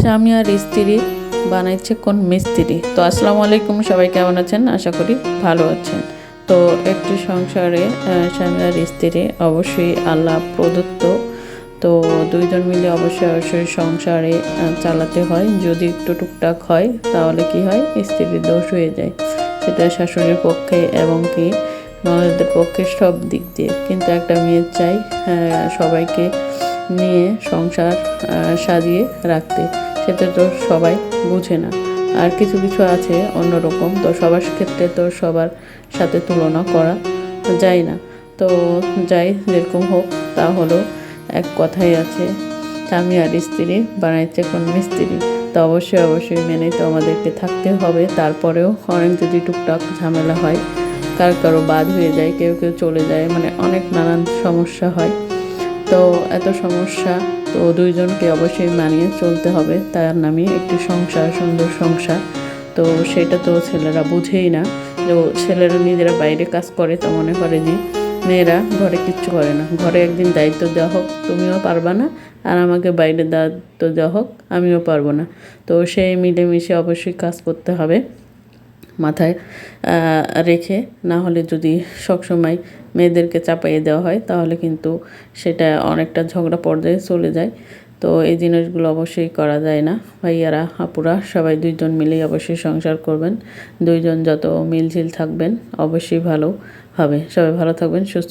স্বামী আর স্ত্রী বানাইছে কোন মিস্ত্রি। তো আসসালামু আলাইকুম, সবাই কেমন আছেন? আশা করি ভালো আছেন। তো একটি সংসারে স্বামী আর স্ত্রী অবশ্যই আল্লাহ প্রদত্ত। তো দুইজন মিলে অবশ্যই সংসারে চালাতে হয়। যদি একটু টুকটাক হয় তাহলে কি হয়, স্ত্রীর দোষ হয়ে যায়। সেটা শাশুড়ির পক্ষে এবং কি ননদের পক্ষে, সব দিক দিয়ে। কিন্তু একটা মেয়ে চাই সবাইকে নিয়ে সংসার সাজিয়ে রাখতে। সেটা তো সবাই বুঝে না। আর কিছু কিছু আছে অন্যরকম। তো সবার ক্ষেত্রে তো সবার সাথে তুলনা করা যায় না। তো যাই যেরকম হোক, তা হলো এক কথাই আছে, স্বামী আর স্ত্রী বানাইছে কোন মিস্ত্রি। তো অবশ্যই মেনে তো আমাদেরকে থাকতে হবে। তারপরেও অনেক যদি টুকটাক ঝামেলা হয়, কারো বাদ হয়ে যায়, কেউ চলে যায়, মানে অনেক নানান সমস্যা হয়। তো এত সমস্যা, তো দুইজনকে অবশ্যই মানিয়ে চলতে হবে। তার নামই একটি সংসার, সুন্দর সংসার। তো সেটা তো ছেলেরা বুঝেই না। যে ছেলেরা নিজেরা বাইরে কাজ করে, তো মনে করে যে মেয়েরা ঘরে কিচ্ছু করে না। ঘরে একদিন দায়িত্ব দেওয়া হোক, তুমিও পারবা না, আর আমাকে বাইরে দায়িত্ব দেওয়া হোক, আমিও পারবো না। তো সেই মিলেমিশে অবশ্যই কাজ করতে হবে মাথায় রেখে। না হলে যদি সবসময় মেয়েদেরকে চাপাইয়ে দেওয়া হয়, তাহলে কিন্তু সেটা অনেকটা ঝগড়া পর্যায়ে চলে যায়। তো এই জিনিসগুলো অবশ্যই করা যায় না। ভাইয়ারা, আপুরা, সবাই দুইজন মিলেই অবশ্যই সংসার করবেন। দুইজন যত মিলঝিল থাকবেন, অবশ্যই ভালো হবে। সবাই ভালো থাকবেন, সুস্থ